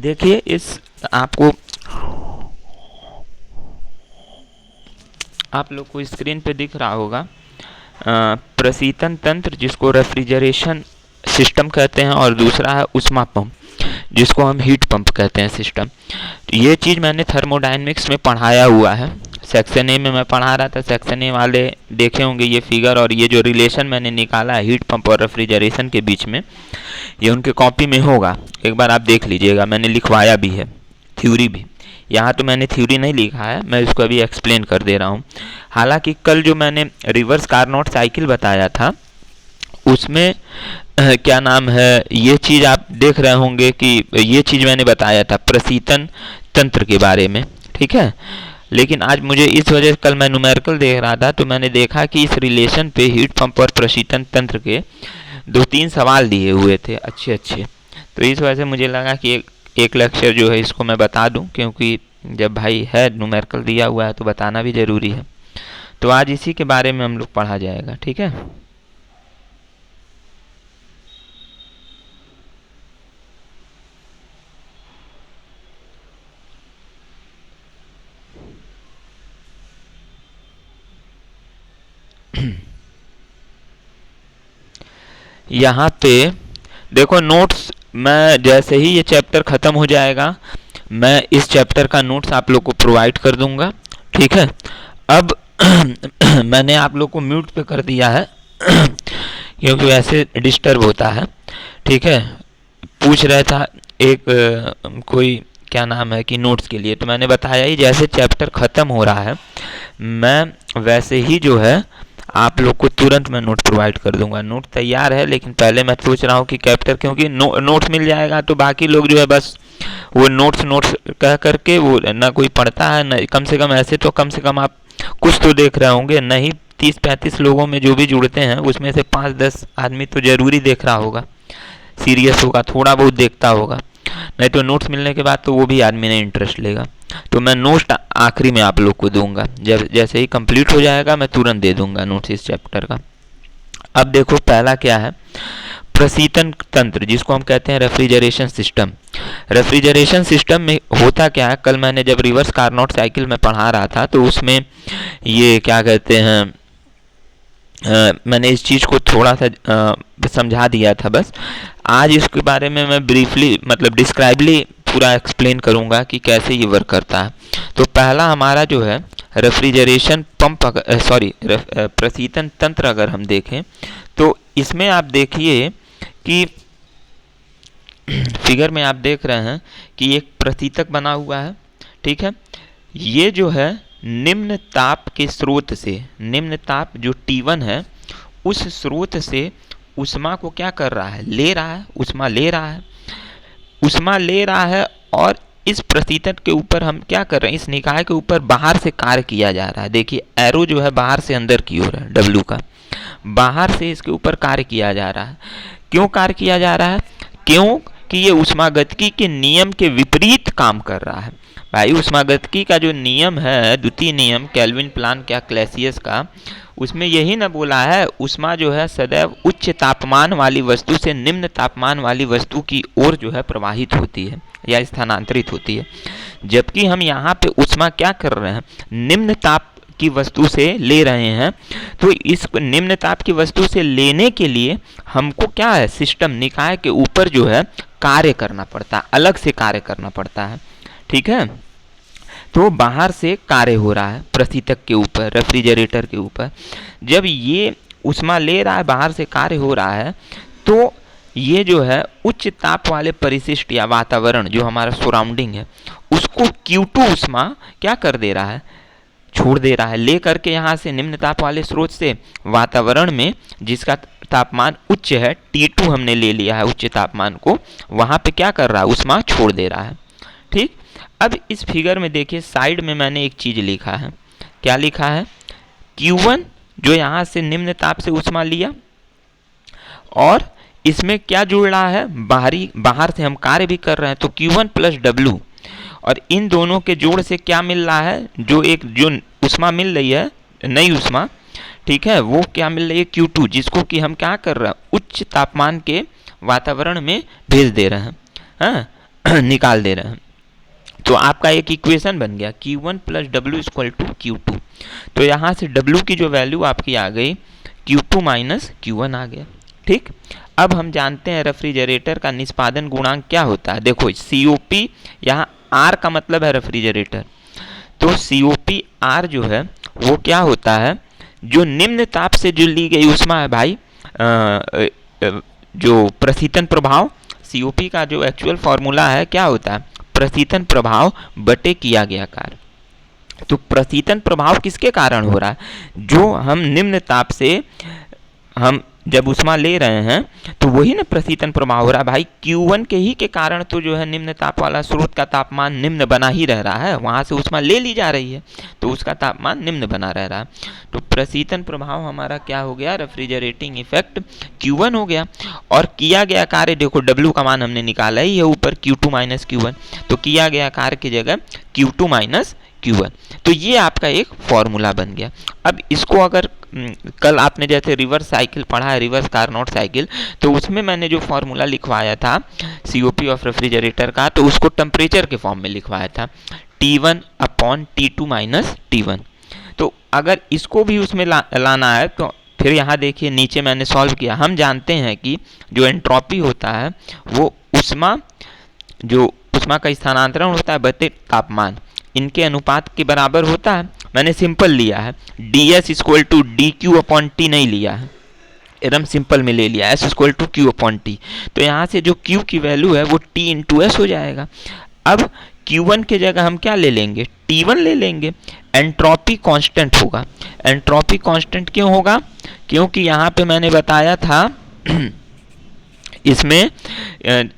देखिए इस आपको आप लोग को स्क्रीन पे दिख रहा होगा प्रशीतन तंत्र, जिसको रेफ्रिजरेशन सिस्टम कहते हैं, और दूसरा है उष्मा पंप, जिसको हम हीट पंप कहते हैं सिस्टम। ये चीज़ मैंने थर्मोडायनेमिक्स में पढ़ाया हुआ है। सेक्शन ए में मैं पढ़ा रहा था, सेक्शन ए वाले देखे होंगे ये फिगर, और ये जो रिलेशन मैंने निकाला है हीट पंप और रेफ्रिजरेशन के बीच में, ये उनके कॉपी में होगा, एक बार आप देख लीजिएगा। मैंने लिखवाया भी है, थ्योरी भी। यहाँ तो मैंने थ्योरी नहीं लिखा है, मैं इसको अभी एक्सप्लेन कर दे रहा हूँ। हालांकि कल जो मैंने रिवर्स कार्नोट साइकिल बताया था, उसमें क्या नाम है, ये चीज़ आप देख रहे होंगे कि ये चीज़ मैंने बताया था प्रशीतन तंत्र के बारे में, ठीक है। लेकिन आज मुझे इस वजह से, कल मैं न्यूमेरिकल देख रहा था तो मैंने देखा कि इस रिलेशन पे हीट पंप और प्रशीतन तंत्र के 2-3 सवाल दिए हुए थे अच्छे अच्छे। तो इस वजह से मुझे लगा कि एक लेक्चर जो है इसको मैं बता दूं, क्योंकि जब भाई है न्यूमेरिकल दिया हुआ है तो बताना भी ज़रूरी है। तो आज इसी के बारे में हम लोग पढ़ा जाएगा, ठीक है। यहाँ पे देखो नोट्स, मैं जैसे ही ये चैप्टर ख़त्म हो जाएगा मैं इस चैप्टर का नोट्स आप लोग को प्रोवाइड कर दूंगा, ठीक है। अब मैंने आप लोग को म्यूट पे कर दिया है क्योंकि वैसे डिस्टर्ब होता है, ठीक है। पूछ रहा था एक कोई क्या नाम है कि नोट्स के लिए, तो मैंने बताया ही जैसे चैप्टर ख़त्म हो रहा है मैं वैसे ही जो है आप लोग को तुरंत मैं नोट प्रोवाइड कर दूंगा। नोट तैयार है, लेकिन पहले मैं सोच रहा हूँ कि कैप्टर, क्योंकि नोट्स मिल जाएगा तो बाकी लोग जो है बस वो नोट्स कह करके वो ना कोई पढ़ता है, न कम से कम ऐसे तो कम से कम आप कुछ तो देख रहे होंगे, नहीं 30-35 लोगों में जो भी जुड़ते हैं उसमें से 5-10 आदमी तो ज़रूरी देख रहा होगा, सीरियस होगा, थोड़ा बहुत देखता होगा, नहीं तो नोट्स मिलने के बाद तो वो भी आदमी ने इंटरेस्ट लेगा। तो मैं नोट्स आखिरी में आप लोग को दूंगा, जब जैसे ही कंप्लीट हो जाएगा मैं तुरंत दे दूंगा नोट्स इस चैप्टर का। अब देखो पहला क्या है, प्रशीतन तंत्र, जिसको हम कहते हैं रेफ्रिजरेशन सिस्टम। रेफ्रिजरेशन सिस्टम में होता क्या है, कल मैंने जब रिवर्स कार्नोट साइकिल में पढ़ा रहा था तो उसमें ये क्या कहते हैं, मैंने इस चीज़ को थोड़ा सा समझा दिया था बस। आज इसके बारे में मैं ब्रीफली मतलब डिस्क्राइबली पूरा एक्सप्लेन करूंगा कि कैसे ये वर्क करता है। तो पहला हमारा जो है रेफ्रिजरेशन पंप, प्रशीतन तंत्र अगर हम देखें तो इसमें आप देखिए कि फिगर में आप देख रहे हैं कि एक प्रशीतक बना हुआ है, ठीक है। ये जो है निम्न ताप के स्रोत से, निम्न ताप जो T1 है उस स्रोत से उष्मा को क्या कर रहा है, ले रहा है, उष्मा ले रहा है, उष्मा ले रहा है। और इस प्रशीतक के ऊपर हम क्या कर रहे हैं, इस निकाय के ऊपर बाहर से कार्य किया जा रहा है। देखिए एरो जो है बाहर से अंदर की ओर है, W का, बाहर से इसके ऊपर कार्य किया जा रहा है। क्यों कार्य किया जा रहा है, क्यों कि ये उष्मागतिकी के नियम के विपरीत काम कर रहा है। भाई उष्मागतिकी का जो नियम है, द्वितीय नियम केल्विन प्लांक या क्लैसियस का, उसमें यही ना बोला है उष्मा जो है सदैव उच्च तापमान वाली वस्तु से निम्न तापमान वाली वस्तु की ओर जो है प्रवाहित होती है या स्थानांतरित होती है। जबकि हम यहाँ पे उष्मा क्या कर रहे हैं, निम्न ताप की वस्तु से ले रहे हैं। तो इस निम्न ताप की वस्तु से लेने के लिए हमको क्या है, सिस्टम निकाय के ऊपर जो है कार्य करना पड़ता है, अलग से कार्य करना पड़ता है, ठीक है। तो बाहर से कार्य हो रहा है प्रशीतक के ऊपर, रेफ्रिजरेटर के ऊपर। जब ये उष्मा ले रहा है, बाहर से कार्य हो रहा है, तो ये जो है उच्च ताप वाले परिशिष्ट या वातावरण जो हमारा सराउंडिंग है उसको Q2 उष्मा क्या कर दे रहा है, छोड़ दे रहा है, ले करके यहाँ से निम्न ताप वाले स्रोत से वातावरण में जिसका तापमान उच्च है, T2 हमने ले लिया है उच्च तापमान को, वहाँ पे क्या कर रहा है, उष्मा छोड़ दे रहा है, ठीक। अब इस फिगर में देखिए साइड में मैंने एक चीज़ लिखा है, क्या लिखा है, Q1 जो यहाँ से निम्न ताप से उष्मा लिया, और इसमें क्या जुड़ रहा है, बाहर से हम कार्य भी कर रहे हैं तो Q1 प्लस W, और इन दोनों के जोड़ से क्या मिल रहा है, जो उष्मा मिल रही है नई उष्मा, ठीक है, वो क्या मिल रही है Q2, जिसको कि हम क्या कर रहे हैं, उच्च तापमान के वातावरण में भेज दे रहे हैं, हाँ। निकाल दे रहे हैं। तो आपका एक इक्वेशन बन गया Q1 plus W equal to Q2। तो यहाँ से W की जो वैल्यू आपकी आ गई Q2 माइनस Q1 आ गया। ठीक, अब हम जानते हैं रेफ्रिजरेटर का निष्पादन गुणांक क्या होता है। देखो COP, यहाँ R का मतलब है रेफ्रिजरेटर, तो COP R जो है वो क्या होता है, जो निम्न ताप से जो ली गई ऊष्मा है भाई, जो प्रशीतन प्रभाव, COP का जो एक्चुअल फॉर्मूला है क्या होता है, प्रशीतन प्रभाव बटे किया गया कार्य। तो प्रशीतन प्रभाव किसके कारण हो रहा है, जो हम निम्न ताप से हम जब ऊष्मा ले रहे हैं तो वही ना प्रशीतन प्रभाव हो रहा है भाई। Q1 के ही के कारण तो जो है निम्न ताप वाला स्रोत का तापमान निम्न बना ही रह रहा है, वहाँ से ऊष्मा ले ली जा रही है तो उसका तापमान निम्न बना रह रहा है। तो प्रशीतन प्रभाव हमारा क्या हो गया, रेफ्रिजरेटिंग इफेक्ट Q1 हो गया। और किया गया कार्य देखो W का मान हमने निकाला ही है ऊपर Q2 माइनस Q1, तो किया गया कार्य की जगह Q2 माइनस Q1। तो ये आपका एक फॉर्मूला बन गया। अब इसको अगर कल आपने जैसे रिवर्स साइकिल पढ़ा है, रिवर्स कार्नोट साइकिल, तो उसमें मैंने जो फॉर्मूला लिखवाया था COP ऑफ रेफ्रिजरेटर का, तो उसको टेम्परेचर के फॉर्म में लिखवाया था T1 upon T2 minus T1। तो अगर इसको भी उसमें लाना है तो फिर यहाँ देखिए नीचे मैंने सॉल्व किया। हम जानते हैं कि जो एंट्रोपी होता है वो ऊष्मा का स्थानांतरण होता है बटे तापमान, इनके अनुपात के बराबर होता है। मैंने सिंपल लिया है, ds equal to d q upon t नहीं लिया है, एकदम सिंपल में ले लिया, s equal to q upon t. तो यहाँ से जो q की वैल्यू है वो t इंटू एस हो जाएगा। अब Q1 के जगह हम क्या ले लेंगे, T1 ले लेंगे। एंट्रोपी कांस्टेंट होगा। एंट्रोपी कांस्टेंट क्यों होगा, क्योंकि यहाँ पे मैंने बताया था इसमें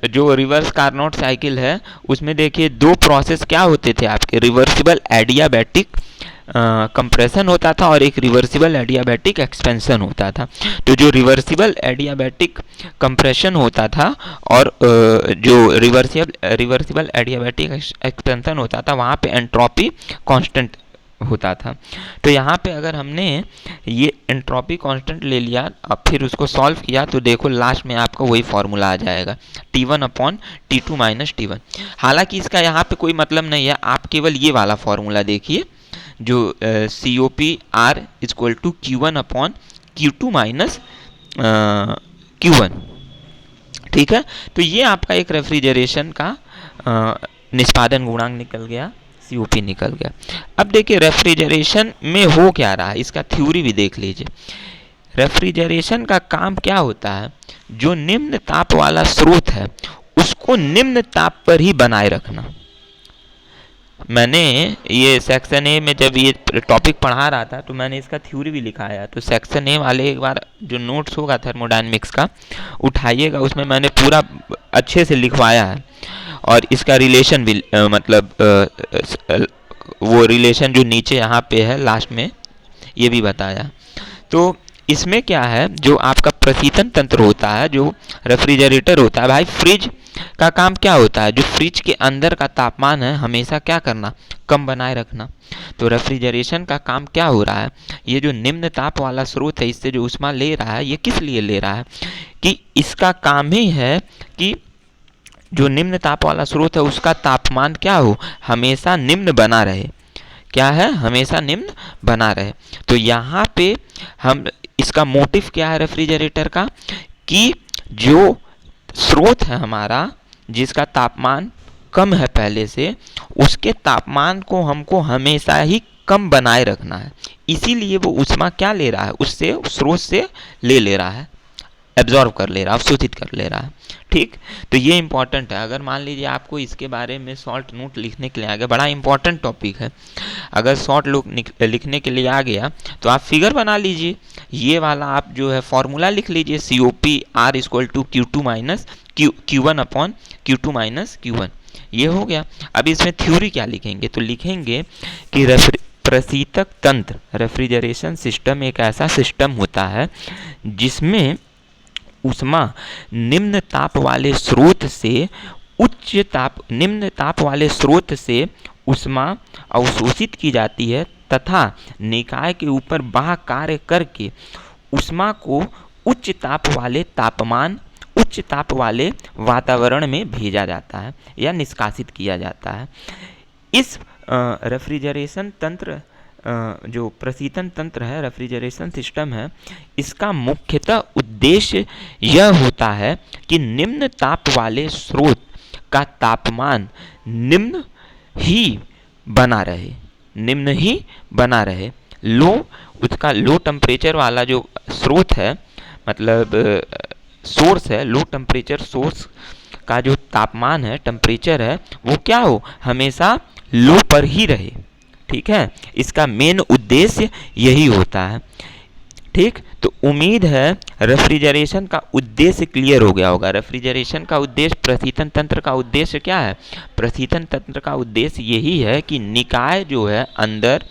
जो रिवर्स कार्नोट साइकिल है उसमें देखिए दो प्रोसेस क्या होते थे आपके, रिवर्सिबल एडियाबैटिक कंप्रेशन होता था और एक रिवर्सिबल एडियाबैटिक एक्सपेंशन होता था। तो जो रिवर्सिबल एडियाबैटिक कंप्रेशन होता था और जो रिवर्सिबल एडियाबैटिक एक्सपेंशन होता था वहाँ पे एंट्रोपी कांस्टेंट होता था। तो यहाँ पे अगर हमने ये एंट्रोपी कांस्टेंट ले लिया अब फिर उसको सॉल्व किया तो देखो लास्ट में आपको वही फॉर्मूला आ जाएगा T1 upon T2 minus T1। हालांकि इसका यहाँ पे कोई मतलब नहीं है, आप केवल ये वाला फॉर्मूला देखिए जो COP R equal to Q1 upon Q2 minus Q1। ठीक है, तो ये आपका एक रेफ्रिजरेशन का निष्पादन गुणांक निकल गया, COP निकल गया। अब देखिए रेफ्रिजरेशन में हो क्या रहा है, इसका थ्योरी भी देख लीजिए। रेफ्रिजरेशन का काम क्या होता है, जो निम्न ताप वाला स्रोत है उसको निम्न ताप पर ही बनाए रखना। मैंने ये सेक्शन ए में जब ये टॉपिक पढ़ा रहा था तो मैंने इसका थ्योरी भी लिखाया, तो सेक्शन ए वाले एक बार जो नोट्स होगा थर्मोडायनेमिक्स का उठाइएगा, उसमें मैंने पूरा अच्छे से लिखवाया है और इसका रिलेशन भी मतलब वो रिलेशन जो नीचे यहाँ पे है लास्ट में ये भी बताया। तो इसमें क्या है, जो आपका प्रशीतन तंत्र होता है, जो रेफ्रिजरेटर होता है भाई, फ्रिज का काम क्या होता है, जो फ्रिज के अंदर का तापमान है हमेशा क्या करना, कम बनाए रखना। तो रेफ्रिजरेशन का काम क्या हो रहा है, ये जो निम्न ताप वाला स्रोत है इससे जो ऊष्मा ले रहा है ये किस लिए ले रहा है, कि इसका काम ही है कि जो निम्न ताप वाला स्रोत है उसका तापमान क्या हो, हमेशा निम्न बना रहे। क्या है, हमेशा निम्न बना रहे। तो यहाँ पे हम इसका मोटिव क्या है रेफ्रिजरेटर का, कि जो स्रोत है हमारा जिसका तापमान कम है पहले से, उसके तापमान को हमको हमेशा ही कम बनाए रखना है। इसीलिए वो ऊष्मा क्या ले रहा है, उससे स्रोत से ले रहा है, एब्जॉर्ब कर ले रहा है, अवशोषित कर ले रहा है। ठीक, तो ये इंपॉर्टेंट है। अगर मान लीजिए आपको इसके बारे में शॉर्ट नोट लिखने के लिए आ गया, बड़ा इंपॉर्टेंट टॉपिक है, अगर शॉर्ट लिखने के लिए आ गया तो आप फिगर बना लीजिए, ये वाला आप जो है फॉर्मूला लिख लीजिए COP R equal to Q2 minus Q1 upon Q2 minus Q1, ये हो गया। अब इसमें थ्योरी क्या लिखेंगे, तो लिखेंगे कि प्रशीतक तंत्र, रेफ्रिजरेशन सिस्टम एक ऐसा सिस्टम होता है जिसमें ऊष्मा निम्न ताप वाले स्रोत से निम्न ताप वाले स्रोत से ऊष्मा अवशोषित की जाती है तथा निकाय के ऊपर बाह्य कार्य करके ऊष्मा को उच्च ताप वाले तापमान उच्च ताप वाले वातावरण में भेजा जाता है या निष्कासित किया जाता है। इस रेफ्रिजरेशन तंत्र जो प्रशीतन तंत्र है, रेफ्रिजरेशन सिस्टम है, इसका मुख्यतः उद्देश्य यह होता है कि निम्न ताप वाले स्रोत का तापमान निम्न ही बना रहे, निम्न ही बना रहे। उसका लो टेम्परेचर वाला जो स्रोत है, मतलब सोर्स है, लो टेम्परेचर सोर्स का जो तापमान है, टेम्परेचर है, वो क्या हो, हमेशा लो पर ही रहे। ठीक है, इसका मेन उद्देश्य यही होता है। ठीक, तो उम्मीद है रेफ्रिजरेशन का उद्देश्य क्लियर हो गया होगा। रेफ्रिजरेशन का उद्देश्य, प्रशीतन तंत्र का उद्देश्य क्या है? प्रशीतन तंत्र का उद्देश्य यही है कि निकाय जो है अंदर,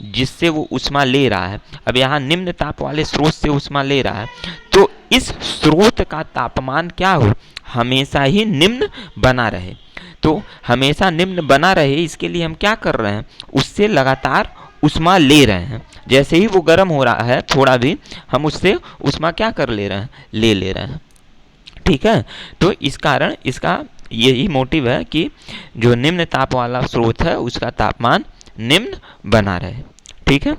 जिससे वो ऊष्मा ले रहा है, अब यहाँ निम्न ताप वाले स्रोत से ऊष्मा ले रहा है, तो इस स्रोत का तापमान क्या हो, हमेशा ही निम्न बना रहे। तो हमेशा निम्न बना रहे, इसके लिए हम क्या कर रहे हैं, उससे लगातार ऊष्मा ले रहे हैं। जैसे ही वो गर्म हो रहा है थोड़ा भी, हम उससे ऊष्मा क्या कर ले रहे हैं, ले रहे हैं। ठीक है, तो इस कारण इसका यही मोटिव है कि जो निम्न ताप वाला स्रोत है उसका तापमान निम्न बना रहे। ठीक है,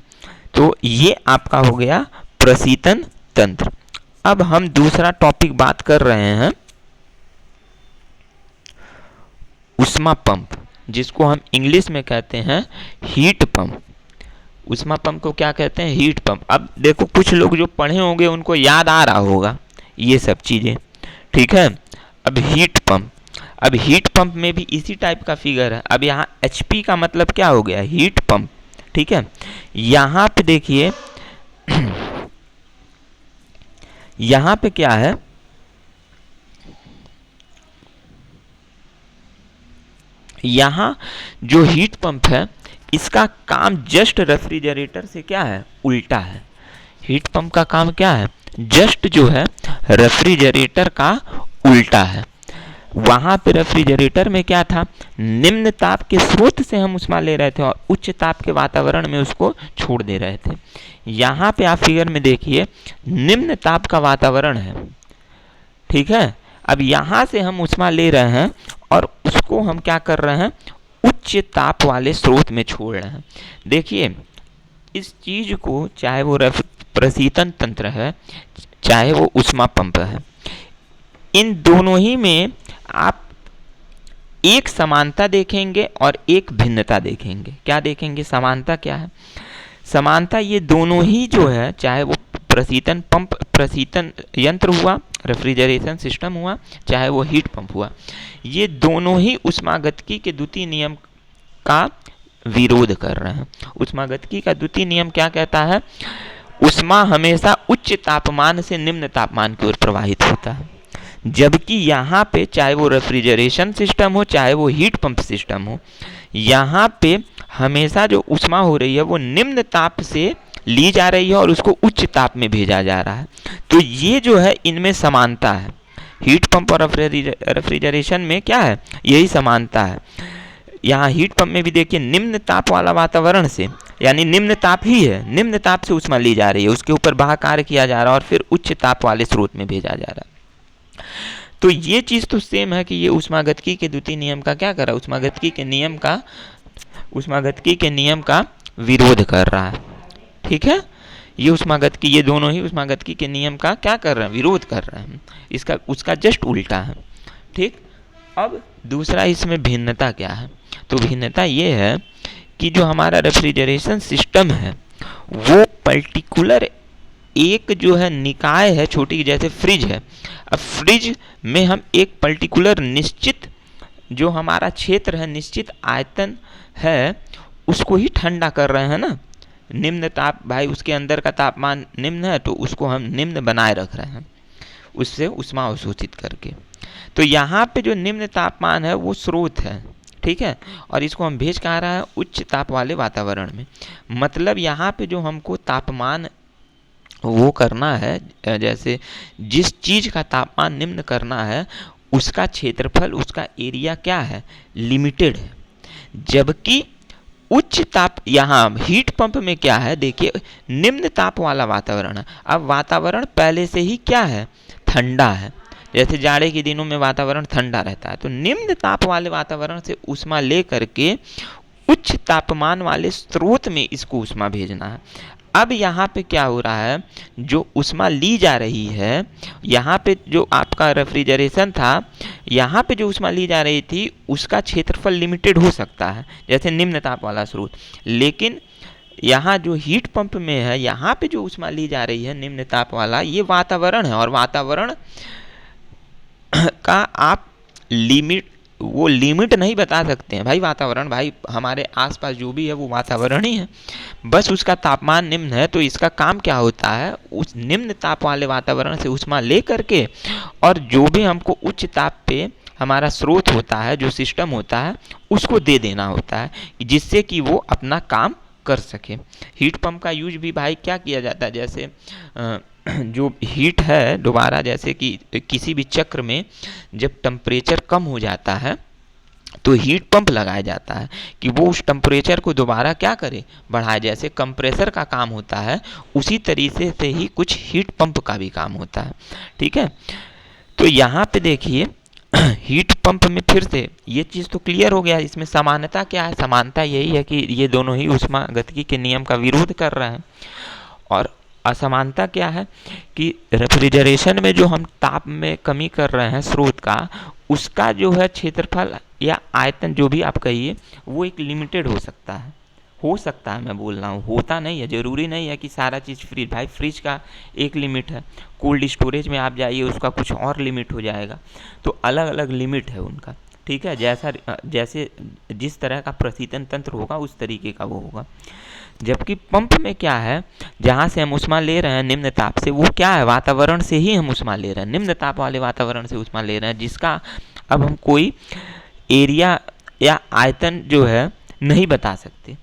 तो ये आपका हो गया प्रशीतन तंत्र। अब हम दूसरा टॉपिक बात कर रहे हैं ऊष्मा पंप, जिसको हम इंग्लिश में कहते हैं हीट पंप। ऊष्मा पंप को क्या कहते हैं, हीट पंप। अब देखो कुछ लोग जो पढ़े होंगे उनको याद आ रहा होगा ये सब चीज़ें। ठीक है, अब हीट पंप, अब हीट पंप में भी इसी टाइप का फिगर है। अब यहाँ HP का मतलब क्या हो गया, हीट पंप। ठीक है, यहाँ पे देखिए यहाँ पे क्या है, यहाँ जो हीट पंप है इसका काम जस्ट रेफ्रिजरेटर से क्या है, उल्टा है। हीट पंप का काम क्या है, जस्ट जो है रेफ्रिजरेटर का उल्टा है। वहाँ पे रेफ्रिजरेटर में क्या था, निम्न ताप के स्रोत से हम ऊष्मा ले रहे थे और उच्च ताप के वातावरण में उसको छोड़ दे रहे थे। यहाँ पे आप फिगर में देखिए निम्न ताप का वातावरण है। ठीक है, अब यहाँ से हम ऊष्मा ले रहे हैं और उसको हम क्या कर रहे हैं, उच्च ताप वाले स्रोत में छोड़ रहे हैं। देखिए इस चीज को, चाहे वो प्रशीतन तंत्र है चाहे वो ऊष्मा पंप है, इन दोनों ही में आप एक समानता देखेंगे और एक भिन्नता देखेंगे। क्या देखेंगे, समानता क्या है, समानता ये दोनों ही जो है, चाहे वो प्रशीतन पंप, प्रशीतन यंत्र हुआ, रेफ्रिजरेशन सिस्टम हुआ, चाहे वो हीट पंप हुआ, ये दोनों ही ऊष्मागतिकी के द्वितीय नियम का विरोध कर रहे हैं। ऊष्मागतिकी का द्वितीय नियम क्या कहता है, ऊष्मा हमेशा उच्च तापमान से निम्न तापमान की ओर प्रवाहित होता है। जबकि यहाँ पे चाहे वो रेफ्रिजरेशन सिस्टम हो चाहे वो हीट पंप सिस्टम हो, यहाँ पे हमेशा जो ऊष्मा हो रही है वो निम्न ताप से ली जा रही है और उसको उच्च ताप में भेजा जा रहा है। तो ये जो है इनमें समानता है। हीट पंप और रेफ्रिजरेशन में क्या है, यही समानता है। यहाँ हीट पंप में भी देखिए निम्न ताप वाला वातावरण से, यानी निम्न ताप ही है, निम्न ताप से ऊष्मा ली जा रही है, उसके ऊपर बाह्य कार्य किया जा रहा है और फिर उच्च ताप वाले स्रोत में भेजा जा रहा है। तो ये चीज़ तो सेम है कि ये ऊष्मागतिकी के द्वितीय नियम का क्या कर रहा है, ऊष्मागतिकी के नियम का विरोध कर रहा है। ठीक है, ये ऊष्मागतिकी, ये दोनों ही ऊष्मागतिकी के नियम का क्या कर रहे हैं, विरोध कर रहे हैं। इसका उसका जस्ट उल्टा है। ठीक, अब दूसरा इसमें भिन्नता क्या है, तो भिन्नता ये है कि जो हमारा रेफ्रिजरेशन सिस्टम है वो पर्टिकुलर एक जो है निकाय है छोटी, जैसे फ्रिज है। अब फ्रिज में हम एक पर्टिकुलर निश्चित जो हमारा क्षेत्र है, निश्चित आयतन है, उसको ही ठंडा कर रहे हैं ना। निम्न ताप, भाई उसके अंदर का तापमान निम्न है तो उसको हम निम्न बनाए रख रहे हैं उससे ऊष्मा अवशोषित करके। तो यहाँ पे जो निम्न तापमान है वो स्रोत है। ठीक है, और इसको हम भेज कहाँ रहा है, उच्च ताप वाले वातावरण में। मतलब यहाँ पे जो हमको तापमान वो करना है, जैसे जिस चीज़ का तापमान निम्न करना है उसका क्षेत्रफल, उसका एरिया क्या है, लिमिटेड है। जबकि उच्च ताप, यहाँ हीट पंप में क्या है, देखिए निम्न ताप वाला वातावरण है। अब वातावरण पहले से ही क्या है, ठंडा है, जैसे जाड़े के दिनों में वातावरण ठंडा रहता है, तो निम्न ताप वाले वातावरण से ऊष्मा ले करके उच्च तापमान वाले स्रोत में इसको ऊष्मा भेजना है। अब यहाँ पे क्या हो रहा है, जो ऊष्मा ली जा रही है, यहाँ पे जो आपका रेफ्रिजरेशन था, यहाँ पे जो ऊष्मा ली जा रही थी उसका क्षेत्रफल लिमिटेड हो सकता है, जैसे निम्न ताप वाला स्रोत। लेकिन यहाँ जो हीट पंप में है, यहाँ पे जो ऊष्मा ली जा रही है निम्न ताप वाला, ये वातावरण है, और वातावरण का आप लिमिट नहीं बता सकते हैं भाई। वातावरण भाई हमारे आसपास जो भी है वो वातावरण ही है, बस उसका तापमान निम्न है। तो इसका काम क्या होता है, उस निम्न ताप वाले वातावरण से ऊष्मा ले करके और जो भी हमको उच्च ताप पे हमारा स्रोत होता है, जो सिस्टम होता है, उसको दे देना होता है, जिससे कि वो अपना काम कर सके। हीट पंप का यूज भी भाई क्या किया जाता है, जैसे जो हीट है दोबारा, जैसे कि किसी भी चक्र में जब टेम्परेचर कम हो जाता है तो हीट पंप लगाया जाता है कि वो उस टेम्परेचर को दोबारा क्या करे, बढ़ाए। जैसे कंप्रेसर का काम होता है, उसी तरीके से ही कुछ हीट पंप का भी काम होता है, ठीक है। तो यहाँ पे देखिए हीट पंप में फिर से ये चीज़ तो क्लियर हो गया। इसमें समानता क्या है, समानता यही है कि ये दोनों ही ऊष्मागतिकी के नियम का विरोध कर रहे हैं। और असमानता क्या है कि रेफ्रिजरेशन में जो हम ताप में कमी कर रहे हैं स्रोत का, उसका जो है क्षेत्रफल या आयतन जो भी आप कहिए, वो एक लिमिटेड हो सकता है, मैं बोल रहा हूँ, होता नहीं है, ज़रूरी नहीं है कि सारा चीज़ फ्रिज। भाई फ्रिज का एक लिमिट है, कोल्ड स्टोरेज में आप जाइए उसका कुछ और लिमिट हो जाएगा। तो अलग अलग लिमिट है उनका, ठीक है। जैसे जिस तरह का प्रशीतन तंत्र होगा उस तरीके का वो होगा। जबकि पंप में क्या है, जहाँ से हम ऊष्मा ले रहे हैं निम्न ताप से, वो क्या है, वातावरण से ही हम ऊष्मा ले रहे हैं, निम्न ताप वाले वातावरण से ऊष्मा ले रहे हैं, जिसका अब हम कोई एरिया या आयतन जो है नहीं बता सकते,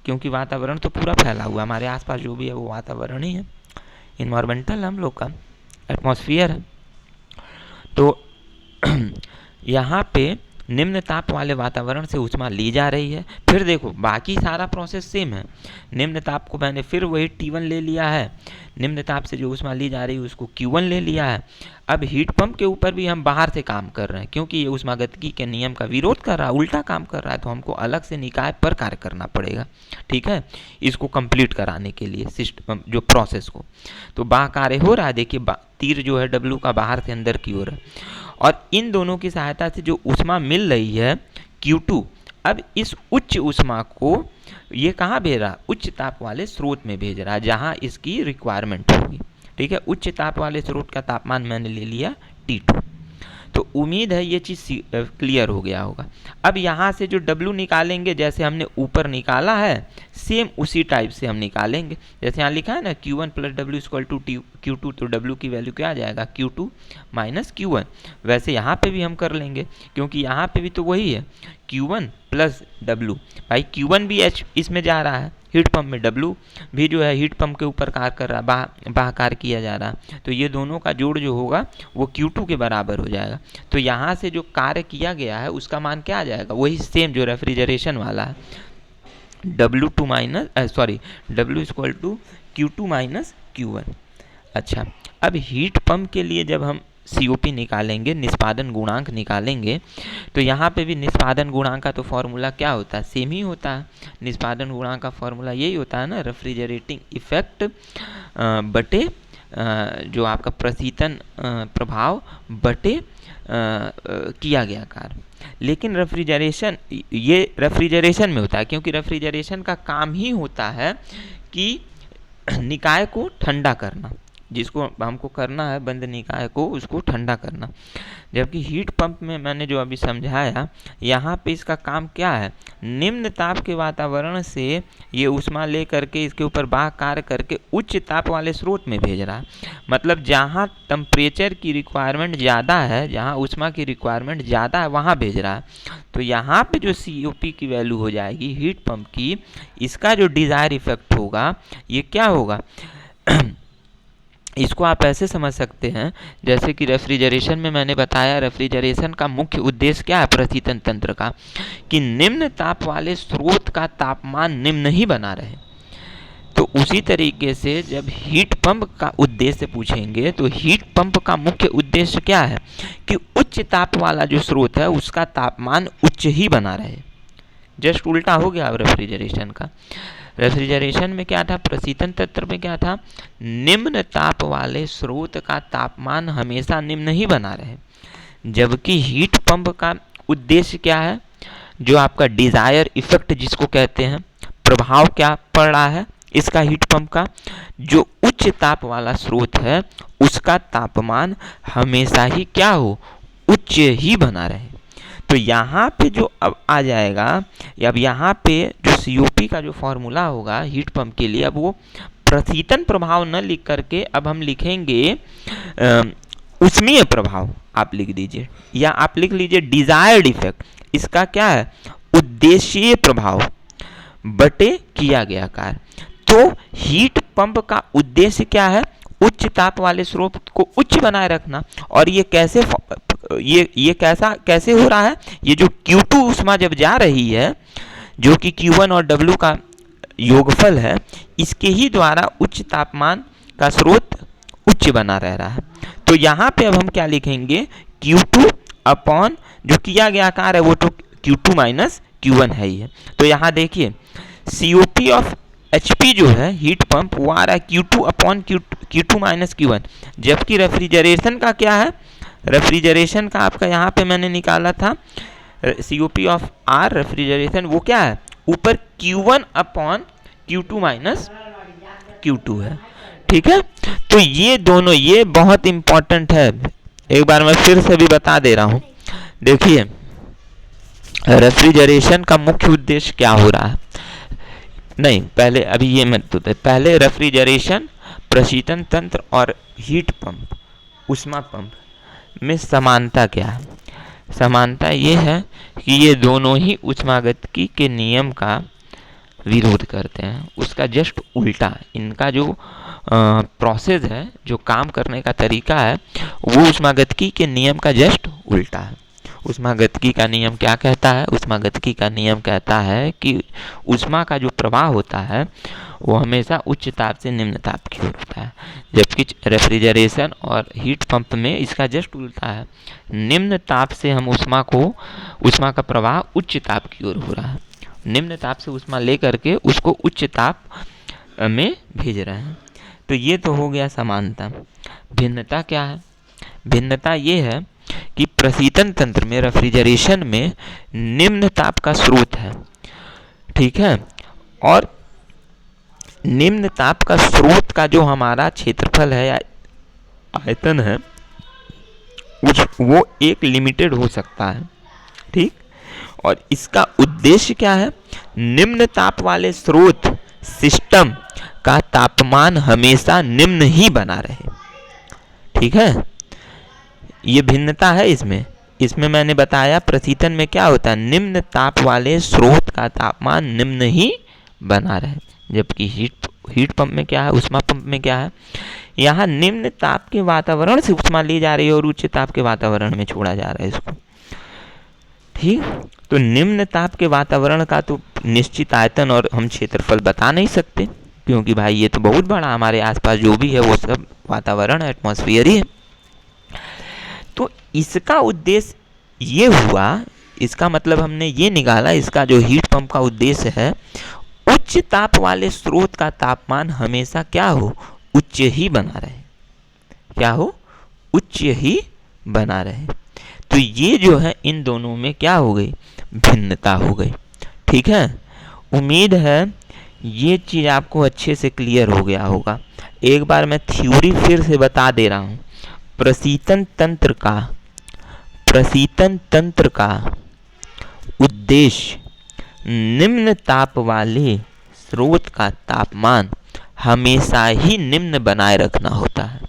क्योंकि वातावरण तो पूरा फैला हुआ है, हमारे आसपास जो भी है वो वातावरण ही है, इन्वायरमेंटल हम लोग का एटमॉस्फेयर है। तो यहाँ पे निम्न ताप वाले वातावरण से ऊष्मा ली जा रही है। फिर देखो बाकी सारा प्रोसेस सेम है। निम्न ताप को मैंने फिर वही T1 ले लिया है, निम्न ताप से जो ऊष्मा ली जा रही है उसको Q1 ले लिया है। अब हीट पंप के ऊपर भी हम बाहर से काम कर रहे हैं, क्योंकि ये ऊष्मागतिकी के नियम का विरोध कर रहा है, उल्टा काम कर रहा है, तो हमको अलग से निकाय पर कार्य करना पड़ेगा, ठीक है, इसको कंप्लीट कराने के लिए सिस्टम जो प्रोसेस को। तो बाह कार्य हो रहा है, देखिए तीर जो है W का बाहर से अंदर की ओर है, और इन दोनों की सहायता से जो ऊष्मा मिल रही है Q2, अब इस उच्च ऊष्मा को ये कहाँ भेज रहा है, उच्च ताप वाले स्रोत में भेज रहा है, जहाँ इसकी रिक्वायरमेंट होगी, ठीक है। उच्च ताप वाले स्रोत का तापमान मैंने ले लिया T2। तो उम्मीद है ये चीज़ क्लियर हो गया होगा। अब यहाँ से जो W निकालेंगे, जैसे हमने ऊपर निकाला है, सेम उसी टाइप से हम निकालेंगे। जैसे यहाँ लिखा है ना Q1 plus W equal to Q2, तो W की वैल्यू क्या आ जाएगा, Q2 माइनस Q1। वैसे यहाँ पे भी हम कर लेंगे, क्योंकि यहाँ पे भी तो वही है, Q1 प्लस W। भाई Q1 भी H इसमें जा रहा है हीट पंप में, W भी जो है हीट पंप के ऊपर कार्य कर रहा है, बाह कार्य किया जा रहा है, तो ये दोनों का जोड़ जो होगा वो Q2 के बराबर हो जाएगा। तो यहाँ से जो कार्य किया गया है उसका मान क्या आ जाएगा, वही सेम जो रेफ्रिजरेशन वाला है, W2 minus W equal to Q2 minus Q1। अच्छा, अब हीट पंप के लिए जब हम COP निकालेंगे, निष्पादन गुणांक निकालेंगे, तो यहाँ पे भी निष्पादन गुणांक का तो फॉर्मूला क्या होता है, सेम ही होता है। निष्पादन गुणांक का फॉर्मूला यही होता है ना, रेफ्रिजरेटिंग इफेक्ट बटे जो आपका प्रशीतन प्रभाव बटे किया गया कार्य। लेकिन ये रेफ्रिजरेशन में होता है, क्योंकि रेफ्रिजरेशन का काम ही होता है कि निकाय को ठंडा करना, जिसको हमको करना है बंद निकाय को, उसको ठंडा करना। जबकि हीट पंप में मैंने जो अभी समझाया, यहाँ पे इसका काम क्या है, निम्न ताप के वातावरण से ये ऊष्मा ले करके इसके ऊपर बाह कार्य करके उच्च ताप वाले स्रोत में भेज रहा है। मतलब जहाँ टेम्परेचर की रिक्वायरमेंट ज़्यादा है, जहाँ ऊष्मा की रिक्वायरमेंट ज़्यादा है, वहाँ भेज रहा है। तो यहाँ पे जो COP की वैल्यू हो जाएगी हीट पंप की, इसका जो डिज़ायर इफेक्ट होगा ये क्या होगा इसको आप ऐसे समझ सकते हैं, जैसे कि रेफ्रिजरेशन में मैंने बताया, रेफ्रिजरेशन का मुख्य उद्देश्य क्या है प्रशीतन तंत्र का, कि निम्न ताप वाले स्रोत का तापमान निम्न ही बना रहे। तो उसी तरीके से जब हीट पंप का उद्देश्य पूछेंगे तो हीट पंप का मुख्य उद्देश्य क्या है कि उच्च ताप वाला जो स्रोत है उसका तापमान उच्च ही बना रहे। जस्ट उल्टा हो गया अब रेफ्रिजरेशन का। रेफ्रिजरेशन में क्या था, प्रशीतन तंत्र में क्या था, निम्न ताप वाले स्रोत का तापमान हमेशा निम्न ही बना रहे। जबकि हीट पंप का उद्देश्य क्या है, जो आपका डिजायर इफेक्ट जिसको कहते हैं, प्रभाव क्या पड़ रहा है इसका हीट पंप का, जो उच्च ताप वाला स्रोत है उसका तापमान हमेशा ही क्या हो, उच्च ही बना रहे। तो यहाँ पे जो अब आ जाएगा, अब यहाँ पे जो COP का जो फॉर्मूला होगा हीट पंप के लिए, अब वो प्रशीतन प्रभाव न लिख करके अब हम लिखेंगे उष्मीय प्रभाव आप लिख दीजिए, या आप लिख लीजिए डिजायर्ड इफेक्ट। इसका क्या है, उद्देश्यीय प्रभाव बटे किया गया कार्य। तो हीट पंप का उद्देश्य क्या है, उच्च ताप वाले स्रोत को उच्च बनाए रखना। और ये कैसे कैसे हो रहा है, ये जो Q2 ऊष्मा जब जा रही है जो कि Q1 और W का योगफल है, इसके ही द्वारा उच्च तापमान का स्रोत उच्च बना रह रहा है। तो यहाँ पे अब हम क्या लिखेंगे, Q2 अपॉन जो किया गया कार्य है वो तो Q2 माइनस Q1 है ही है। तो यहाँ देखिए COP ऑफ HP जो है हीट पंप वो आ रहा है Q2 upon Q2 minus Q1। जबकि रेफ्रिजरेशन का क्या है, रेफ्रिजरेशन का आपका यहाँ पे मैंने निकाला था COP ऑफ R रेफ्रिजरेशन, वो क्या है ऊपर Q1 upon Q2 minus Q2 है। ठीक है, तो ये दोनों ये बहुत इंपॉर्टेंट है, एक बार मैं फिर से भी बता दे रहा हूँ। देखिए रेफ्रिजरेशन का मुख्य उद्देश्य क्या हो रहा है, नहीं पहले अभी ये मत तो पहले रेफ्रिजरेशन, प्रशीतन तंत्र और हीट पंप, ऊष्मा पंप में समानता क्या है। समानता ये है कि ये दोनों ही ऊष्मागतिकी के नियम का विरोध करते हैं, उसका जस्ट उल्टा। इनका जो प्रोसेस है, जो काम करने का तरीका है, वो ऊष्मागतिकी के नियम का जस्ट उल्टा है। ऊष्मागतिकी का नियम क्या कहता है, ऊष्मागतिकी का नियम कहता है कि ऊष्मा का जो प्रवाह होता है वो हमेशा उच्च ताप से निम्न ताप की ओर होता है। जबकि रेफ्रिजरेशन और हीट पंप में इसका जस्ट उल्टा है, निम्न ताप से हम ऊष्मा का प्रवाह उच्च ताप की ओर हो रहा है, निम्न ताप से ऊष्मा लेकर के उसको उच्च ताप में भेज रहे हैं। तो ये तो हो गया समानता। भिन्नता क्या है, भिन्नता ये है कि प्रशीतन तंत्र में, रेफ्रिजरेशन में निम्न ताप का स्रोत है, ठीक है, और निम्न ताप का स्रोत का जो हमारा क्षेत्रफल है या आयतन है वो एक लिमिटेड हो सकता है, ठीक। और इसका उद्देश्य क्या है, निम्न ताप वाले स्रोत सिस्टम का तापमान हमेशा निम्न ही बना रहे, ठीक है। ये भिन्नता है इसमें मैंने बताया प्रशीतन में क्या होता है, निम्न ताप वाले स्रोत का तापमान निम्न ही बना रहे। जबकि हीट पंप में क्या है, ऊष्मा पंप में क्या है, यहाँ निम्न ताप के वातावरण से ऊष्मा ली जा रही है और उच्च ताप के वातावरण में छोड़ा जा रहा है इसको, ठीक। तो निम्न ताप के वातावरण का तो निश्चित आयतन और हम क्षेत्रफल बता नहीं सकते, क्योंकि भाई ये तो बहुत बड़ा, हमारे आसपास जो भी है वो सब वातावरण है, एटमॉस्फेयर ही है। तो इसका उद्देश्य ये हुआ, इसका मतलब हमने ये निकाला, इसका जो हीट पंप का उद्देश्य है, उच्च ताप वाले स्रोत का तापमान हमेशा क्या हो, उच्च ही बना रहे। क्या हो, उच्च ही बना रहे। तो ये जो है इन दोनों में क्या हो गई, भिन्नता हो गई, ठीक है। उम्मीद है ये चीज़ आपको अच्छे से क्लियर हो गया होगा। एक बार मैं थ्योरी फिर से बता दे रहा हूँ। प्रशीतन तंत्र का उद्देश्य निम्न ताप वाले स्रोत का तापमान हमेशा ही निम्न बनाए रखना होता है।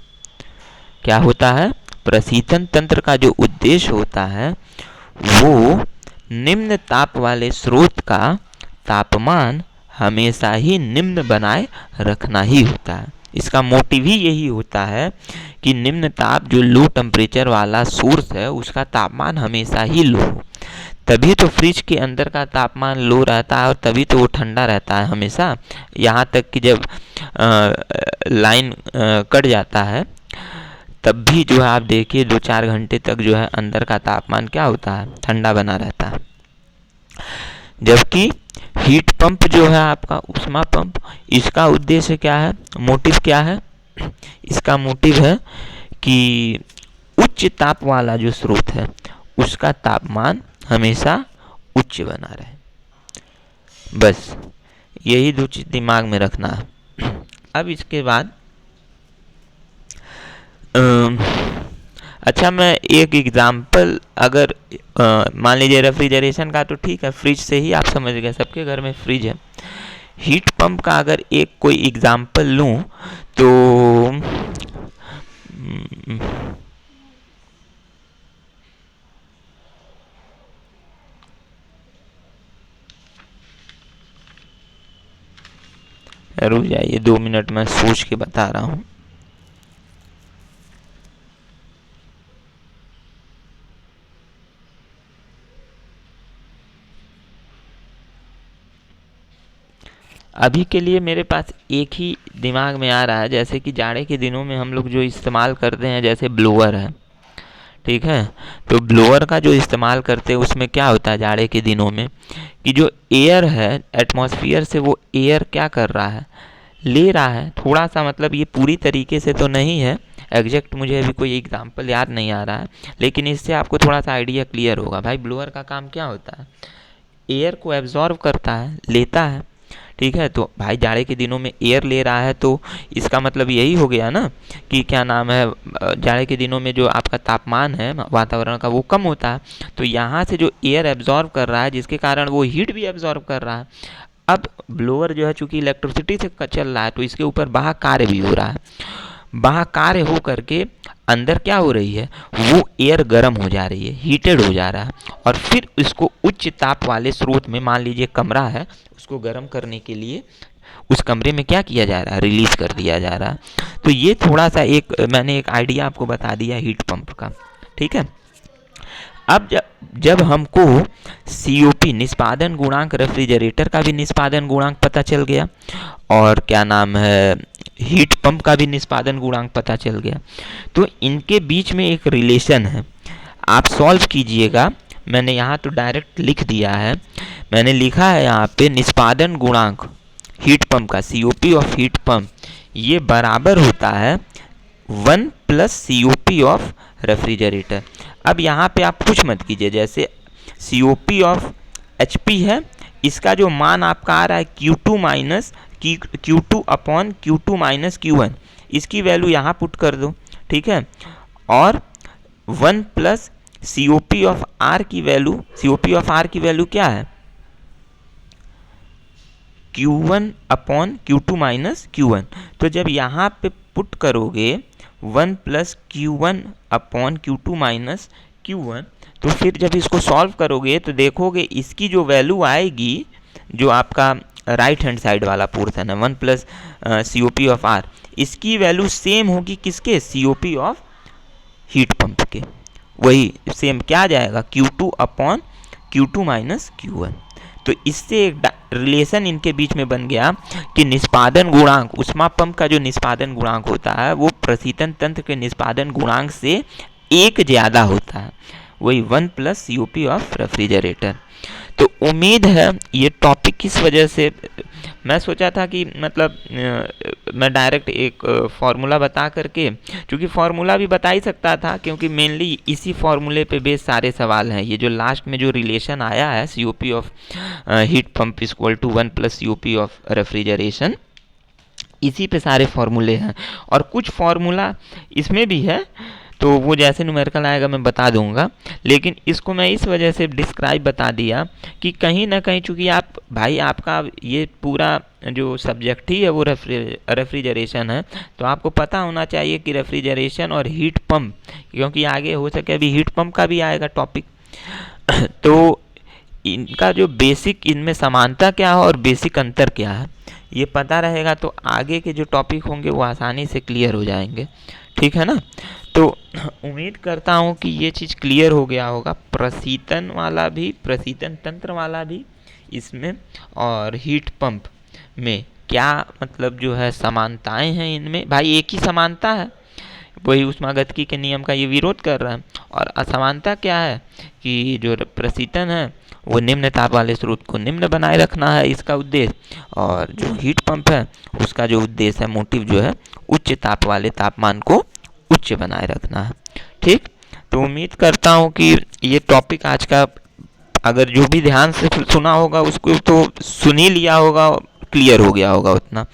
क्या होता है, प्रशीतन तंत्र का जो उद्देश्य होता है वो निम्न ताप वाले स्रोत का तापमान हमेशा ही निम्न बनाए रखना ही होता है। इसका मोटिव ही यही होता है कि निम्न ताप जो लो टेम्परेचर वाला सोर्स है उसका तापमान हमेशा ही लो हो, तभी तो फ्रिज के अंदर का तापमान लो रहता है और तभी तो वो ठंडा रहता है हमेशा। यहाँ तक कि जब लाइन कट जाता है तब भी जो है आप देखिए 2-4 घंटे तक जो है अंदर का तापमान क्या होता है, ठंडा बना रहता है। जबकि हीट पंप जो है आपका ऊष्मा पंप, इसका उद्देश्य क्या है, मोटिव क्या है, इसका मोटिव है कि उच्च ताप वाला जो स्रोत है उसका तापमान हमेशा उच्च बना रहे। बस यही 2 चीज़ दिमाग में रखना है। अब इसके बाद अच्छा, मैं एक एग्ज़ाम्पल अगर मान लीजिए रेफ्रिजरेशन का, तो ठीक है, फ्रिज से ही आप समझ गए, सबके घर में फ्रिज है। हीट पंप का अगर एक कोई एग्ज़ाम्पल लूँ तो रुक जाइए 2 मिनट, में सोच के बता रहा हूँ। अभी के लिए मेरे पास एक ही दिमाग में आ रहा है, जैसे कि जाड़े के दिनों में हम लोग जो इस्तेमाल करते हैं, जैसे ब्लोअर है, ठीक है। तो ब्लोअर का जो इस्तेमाल करते हैं उसमें क्या होता है जाड़े के दिनों में कि जो एयर है एटमॉस्फेयर से, वो एयर क्या कर रहा है, ले रहा है थोड़ा सा, मतलब ये पूरी तरीके से तो नहीं है, एग्जैक्ट मुझे अभी कोई एग्जांपल याद नहीं आ रहा है, लेकिन इससे आपको थोड़ा सा आइडिया क्लियर होगा। भाई ब्लोअर का काम क्या होता है, एयर को एब्जॉर्व करता है, लेता है, ठीक है। तो भाई जाड़े के दिनों में एयर ले रहा है, तो इसका मतलब यही हो गया ना कि क्या नाम है, जाड़े के दिनों में जो आपका तापमान है वातावरण का वो कम होता है, तो यहाँ से जो एयर एब्जॉर्व कर रहा है जिसके कारण वो हीट भी एब्जॉर्व कर रहा है। अब ब्लोअर जो है चूँकि इलेक्ट्रिसिटी से चल रहा है तो इसके ऊपर बाह्य कार्य भी हो रहा है, बाह्य कार्य हो करके अंदर क्या हो रही है, वो एयर गर्म हो जा रही है, हीटेड हो जा रहा है, और फिर इसको उच्च ताप वाले स्रोत में, मान लीजिए कमरा है, उसको गर्म करने के लिए उस कमरे में क्या किया जा रहा है, रिलीज कर दिया जा रहा है। तो ये थोड़ा सा मैंने एक आइडिया आपको बता दिया हीट पंप का, ठीक है। अब जब हमको COP निष्पादन गुणांक, रेफ्रिजरेटर का भी निष्पादन गुणांक पता चल गया, और क्या नाम है हीट पंप का भी निष्पादन गुणांक पता चल गया, तो इनके बीच में एक रिलेशन है, आप सॉल्व कीजिएगा। मैंने यहाँ तो डायरेक्ट लिख दिया है, मैंने लिखा है यहाँ पे निष्पादन गुणांक हीट पंप का, COP ऑफ हीट पंप, ये बराबर होता है 1 + COP ऑफ रेफ्रिजरेटर। अब यहाँ पे आप कुछ मत कीजिए, जैसे COP ऑफ HP है, इसका जो मान आपका आ रहा है Q2 minus Q2 upon Q2 minus Q1, इसकी वैल्यू यहाँ पुट कर दो, ठीक है। और 1 + COP ऑफ R की वैल्यू, COP ऑफ R की वैल्यू क्या है, Q1 upon Q2 minus Q1। तो जब यहाँ पे पुट करोगे 1 + Q1 upon Q2 minus Q1, तो फिर जब इसको सॉल्व करोगे तो देखोगे इसकी जो वैल्यू आएगी, जो आपका राइट हैंड साइड वाला पोर्शन है 1 + COP ऑफ R, इसकी वैल्यू सेम होगी किसके, COP ऑफ हीट पंप के, वही सेम क्या आ जाएगा, Q2 upon Q2 minus Q1। तो इससे एक रिलेशन इनके बीच में बन गया कि निष्पादन गुणांक, ऊष्मा पंप का जो निष्पादन गुणांक होता है वो प्रशीतन तंत्र के निष्पादन गुणांक से 1 ज़्यादा होता है, वही 1 + COP ऑफ रेफ्रिजरेटर। तो उम्मीद है ये टॉपिक किस वजह से, मैं सोचा था कि मतलब मैं डायरेक्ट एक फार्मूला बता करके, क्योंकि फार्मूला भी बता ही सकता था, क्योंकि मेनली इसी फार्मूले पे बेस सारे सवाल हैं। ये जो लास्ट में जो रिलेशन आया है COP of heat pump equal to 1 + COP of refrigeration, इसी पे सारे फार्मूले हैं, और कुछ फार्मूला इसमें भी है, तो वो जैसे न्यूमेरिकल आएगा मैं बता दूंगा, लेकिन इसको मैं इस वजह से डिस्क्राइब बता दिया कि कहीं ना कहीं चूँकि आप भाई आपका ये पूरा जो सब्जेक्ट ही है वो रेफ्रिजरेशन है, तो आपको पता होना चाहिए कि रेफ्रिजरेशन और हीट पंप, क्योंकि आगे हो सके अभी हीट पंप का भी आएगा टॉपिक, तो इनका जो बेसिक, इनमें समानता क्या है और बेसिक अंतर क्या है, ये पता रहेगा तो आगे के जो टॉपिक होंगे वो आसानी से क्लियर हो जाएंगे, ठीक है ना। तो उम्मीद करता हूँ कि ये चीज़ क्लियर हो गया होगा, प्रशीतन तंत्र वाला भी इसमें और हीट पंप में क्या मतलब जो है समानताएं हैं इनमें। भाई एक ही समानता है, वही ऊष्मागतिकी के नियम का ये विरोध कर रहा है। और असमानता क्या है कि जो प्रशीतन है वो निम्न ताप वाले स्रोत को निम्न बनाए रखना है इसका उद्देश्य, और जो हीट पंप है उसका जो उद्देश्य है, मोटिव जो है, उच्च ताप वाले तापमान को उच्च बनाए रखना है। ठीक, तो उम्मीद करता हूँ कि ये टॉपिक आज का अगर जो भी ध्यान से सुना होगा उसको तो सुन ही लिया होगा, क्लियर हो गया होगा उतना।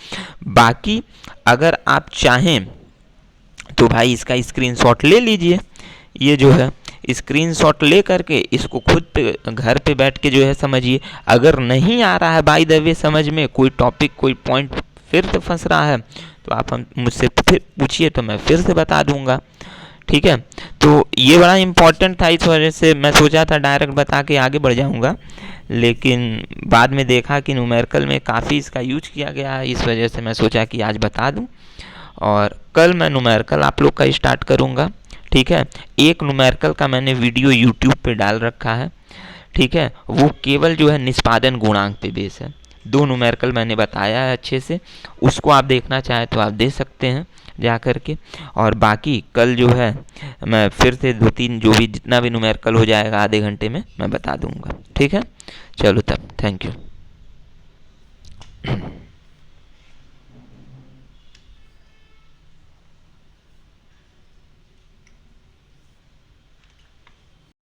बाकी अगर आप चाहें तो भाई इसका स्क्रीनशॉट ले लीजिए, ये जो है स्क्रीनशॉट ले करके इसको खुद पे घर पे बैठ के जो है समझिए। अगर नहीं आ रहा है बाय द वे समझ में, कोई टॉपिक कोई पॉइंट फिर से फंस रहा है तो आप हम मुझसे फिर पूछिए तो मैं फिर से बता दूंगा। ठीक है, तो ये बड़ा इम्पोर्टेंट था, इस वजह से मैं सोचा था डायरेक्ट बता के आगे बढ़ जाऊंगा, लेकिन बाद में देखा कि न्यूमेरिकल में काफ़ी इसका यूज किया गया है, इस वजह से मैं सोचा कि आज बता दूं। और कल मैं न्यूमेरिकल आप लोग का स्टार्ट करूंगा। ठीक है, एक न्यूमेरिकल का मैंने वीडियो यूट्यूब पे डाल रखा है। ठीक है, वो केवल जो है निष्पादन गुणांक पे बेस है। 2 न्यूमेरिकल मैंने बताया है अच्छे से, उसको आप देखना चाहें तो आप देख सकते हैं जा कर के। और बाकी कल जो है मैं फिर से 2-3 जो भी जितना भी न्यूमेरिकल हो जाएगा आधे घंटे में मैं बता दूंगा। ठीक है, चलो तब, थैंक यू।